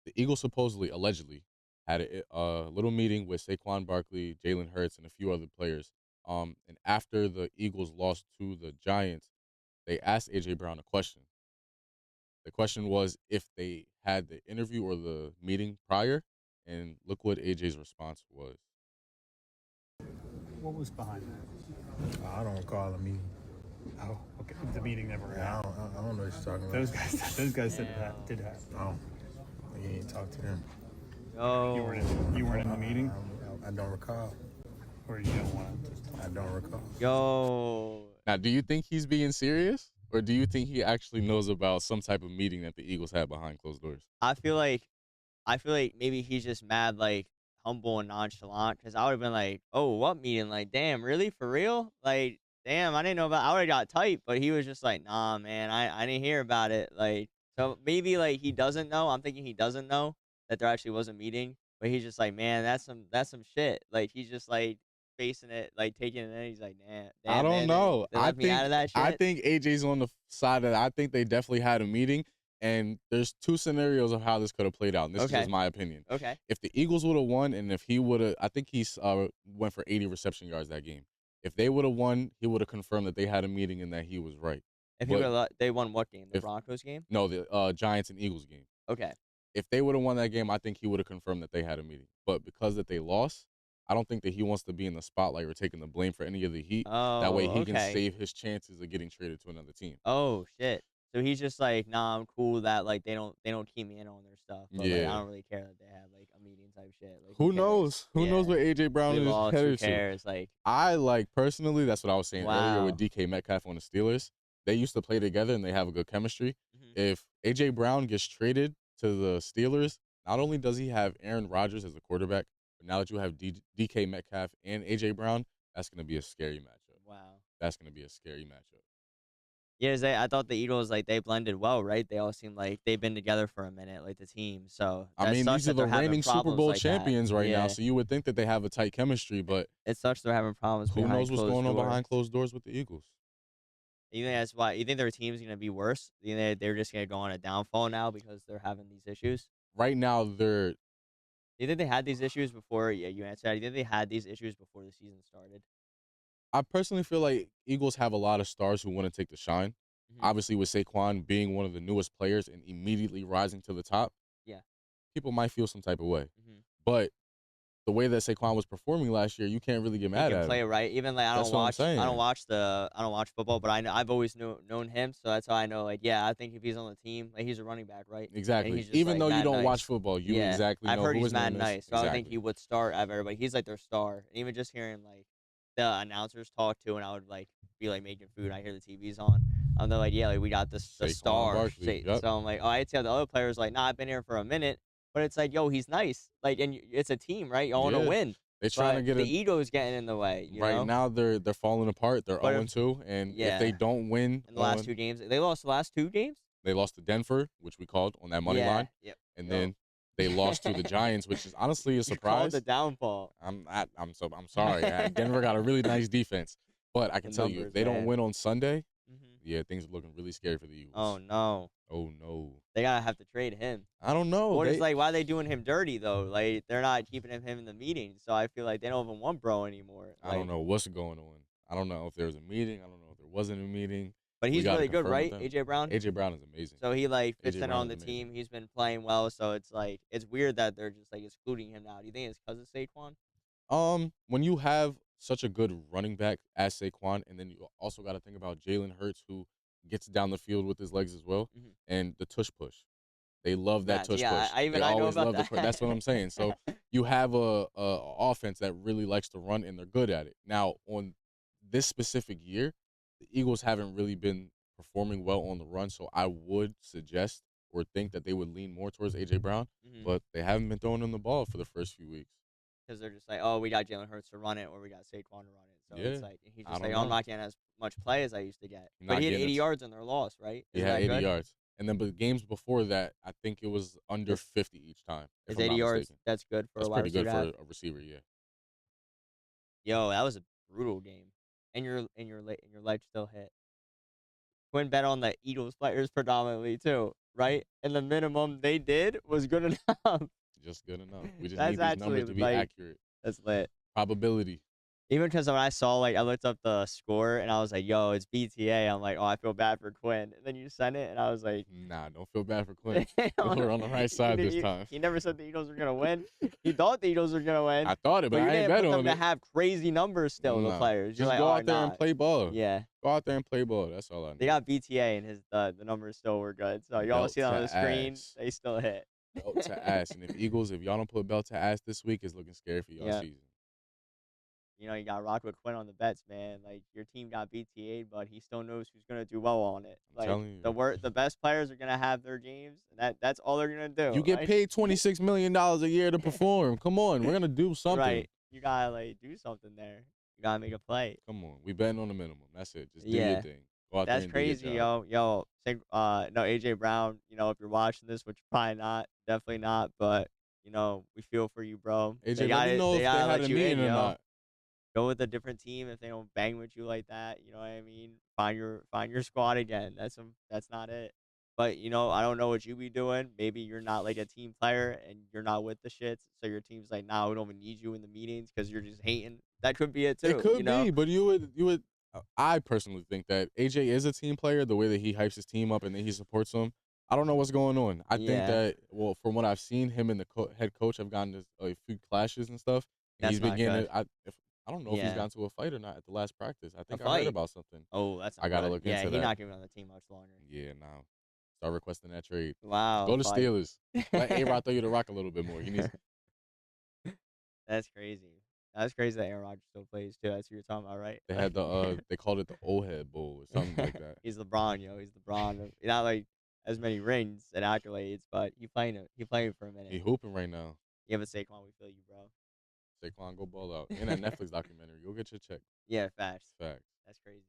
The Eagles supposedly, allegedly, had a little meeting with Saquon Barkley, Jaylen Hurts, and a few other players. And after the Eagles lost to the Giants, they asked AJ Brown a question. The question was if they had the interview or the meeting prior, and look what AJ's response was. What was behind that? I don't recall a meeting. Oh, okay. The meeting never Yeah, happened. I don't know what you're talking about. Those guys said it did happen. Oh, you ain't talk to them. Yo. You weren't in the meeting, I don't recall. or you don't want to just talk? I don't recall. Yo. Now, do you think he's being serious, or do you think he actually knows about some type of meeting that the Eagles had behind closed doors? I feel like maybe he's just mad, like, humble and nonchalant, because I would have been like, oh, what meeting? Like, damn, really? For real? Like, damn, I didn't know about I would have got tight, but he was just like, nah, man, I didn't hear about it. Like, so maybe, like, he doesn't know. I'm thinking he doesn't know that there actually was a meeting, but he's just like, man, that's some shit. Like, he's just, like, facing it, like, taking it in. He's like, I damn, don't man, they know. left me out of that I shit. think AJ's on the side that I think they definitely had a meeting, and there's two scenarios of how this could have played out. And this is Okay. just my opinion. Okay. If the Eagles would have won, and if he would have, I think he's went for 80 reception yards that game. If they would have won, he would have confirmed that they had a meeting and that he was right. If he But would have, they won what game? The if- Broncos game? No, the Giants and Eagles game. Okay. If they would have won that game, I think he would have confirmed that they had a meeting. But because that they lost, I don't think that he wants to be in the spotlight or taking the blame for any of the heat. That way Oh, he can okay. save his chances of getting traded to another team. Oh shit. So he's just like, nah, I'm cool that like they don't keep me in on their stuff. But like, I Yeah. don't really care that they have like a meeting type shit. Like Who cares? knows? Who knows Yeah. what AJ Brown We is lost. Who headed to? cares? Like, I like personally, that's what I was saying earlier wow. with DK Metcalf on the Steelers. They used to play together and they have a good chemistry. Mhm. If AJ Brown gets traded to the Steelers, not only does he have Aaron Rodgers as a quarterback, but now that you have DK Metcalf and AJ Brown, that's going to be a scary matchup. Wow. That's going to be a scary matchup. Yeah, I thought the Eagles like they blended well, right? They all seem like they've been together for a minute, like the team. So I that mean, sucks these are that the they're having reigning Super problems Bowl like that. champions right now, Yeah. so you would think that they have a tight chemistry, but It sucks they're having problems. who behind knows what's closed going on doors. behind closed doors with the Eagles? You think that's why? You think their team's gonna be worse? You think they're just gonna go on a downfall now because they're having these issues? Right now, they're Do you think they had these issues before? Yeah, you answered that. Do you think they had these issues before the season started? I personally feel like Eagles have a lot of stars who want to take the shine. Mhm. Obviously, with Saquon being one of the newest players and immediately rising to the top, Yeah. people might feel some type of way. Mhm. But the way that Saquon was performing last year, you can't really get He mad can at play him. right. Even like That's what I'm saying. I don't watch football, but I've always known him, so that's how I know. Like, yeah, I think if he's on the team, like he's a running back, right? And Exactly. he's just, Even like, though you mad don't watch nice. football, you Yeah, exactly I've know heard who he's his mad name nice, is. so I think Exactly. he would start out of everybody. He's like their star, and even just hearing like the announcers talk to, and I would like be like making food. I hear the TVs on. They're like, yeah, like we got this the Saquon star. Barkley. Yep. So I'm like, oh, I'd say the other players like, nah, I've been here for a minute, but it's like, yo, he's nice. Like, and it's a team, right? Y'all want to Yeah. win. They're trying to But get the it ego is getting in the way. You right know? now. They're falling apart. They're But 0-2, and if they yeah. don't win In the last 2 games, they lost the last 2 games. they lost to Denver, which we called on that money Yeah. line, Yep. and Yep. then they lost to the Giants, which is honestly a You called surprise. the downfall. I'm sorry. Denver got a really nice defense, but I can The tell you, if numbers, they don't man. win on Sunday, Mhm. yeah, things are looking really scary for the Eagles. Oh no, Oh no, they gotta have to trade him. I don't know. What is like? Why are they doing him dirty though? Like they're not keeping him in the meeting, so I feel like they don't even want bro anymore. I don't Like, know what's going on. I don't know if there was a meeting. I don't know if there wasn't a meeting. but We he's gotta really good, confirm with right? them. AJ Brown. AJ Brown is amazing. So he like fits AJ in Brown on the is amazing. team. He's been playing well, so it's like it's weird that they're just like excluding him now. Do you think it's because of Saquon? When you have such a good running back as Saquon, and then you also got to think about Jalen Hurts, who gets down the field with his legs as well, Mhm. and the tush push. They love that tush Yeah, push. I They know always about love that. That's what I'm saying. So you have a offense that really likes to run, and they're good at it. Now, on this specific year, the Eagles haven't really been performing well on the run, so I would suggest or think that they would lean more towards AJ Brown, Mhm. but they haven't been throwing him the ball for the first few weeks. Because they're just like, oh, we got Jalen Hurts to run it, or we got Saquon to run it. So Yeah, it's like he's I just don't like, oh, I'm know. not getting as much play as I used to get. Not But he had getting 80 it. yards in their loss, right? He Isn't had that 80 good? yards. And then, but the games before that, I think it was under 50 each time, if Is I'm 80 not yards? mistaken. That's good for That's a wide pretty good receiver to for have. a receiver, yeah. Yo, that was a brutal game, and your leg still hit. Quinn bet on the Eagles players predominantly too. right? And the minimum they did was good enough. Just good enough. We just That's need these actually numbers to be like accurate. that's lit. Probability. Even because when I saw, like, I looked up the score and I was like, "Yo, it's BTA." I'm like, "Oh, I feel bad for Quinn." And then you sent it, and I was like, Nah, don't feel bad for Clint. "Damn." We're on the right side this time. He never said the Eagles were gonna win. He thought the Eagles were gonna win, I thought it, but but you I ain't didn't bet put them on to it. have crazy numbers still. The Nah. players, you're Just like, go "Oh, out there nah." and play ball. Yeah, Go out there and play ball. That's all I need. they got BTA, and his the numbers still were good. So y'all Belt see that on to the screen. ass. They still hit. Belt to ass. And if y'all don't put belt to ass this week, it's looking scary for y'all Yeah. season. You know, you got rock with Quinn on the bets, man. Like your team got BTA'd, but he still knows who's gonna do well on it. I'm Like telling you. the best players are gonna have their games, and that's all they're gonna do. You get right? paid $26 million a year to perform. Come on. We're going to do something. Right. You gotta like do something there. You gotta make a play. Come on. We betting on the minimum. That's it. Just do your Yeah. thing. Go out there That's and do your crazy, job. yo. No, AJ Brown. You know, if you're watching this, which you're probably not, definitely not. But you know, we feel for you, bro. AJ, let me know They if they gotta had let a you meeting in, or yo. not. Go with a different team if they don't bang with you like that. You know what I mean? Find your squad again. That's not it. But you know, I don't know what you be doing. Maybe you're not like a team player and you're not with the shits. So your team's like, nah, we don't even need you in the meetings because you're just hating. That could be it It too. could You know? be, but you would. I personally think that AJ is a team player. The way that he hypes his team up and then he supports them. I don't know what's going on. I think Yeah. that from what I've seen, him and the head coach have gotten to a few clashes and stuff. And That's he's been not getting. good. I don't know if he's Yeah. gotten to a fight or not at the last practice. I A think I heard fight. about something. Oh, that's not I gotta good. look Yeah, into he's that. not gonna be on the team much longer. Yeah, now start requesting that trade. Wow. Go to fight. Steelers. Let A-Rod throw you the rock a little bit more. He needs. That's crazy. That's crazy that Aaron Rodgers still plays too. That's what you're talking about, right? They had they called it the old head bowl or something like that. He's LeBron, yo. He's LeBron. Not like as many rings and accolades, but he playing it. He playing for a minute. He hooping right now. Yeah, but Saquon, we feel you, bro. Saquon, go ball out. And that Netflix documentary. Go get your check. Yeah, facts. Facts. That's crazy.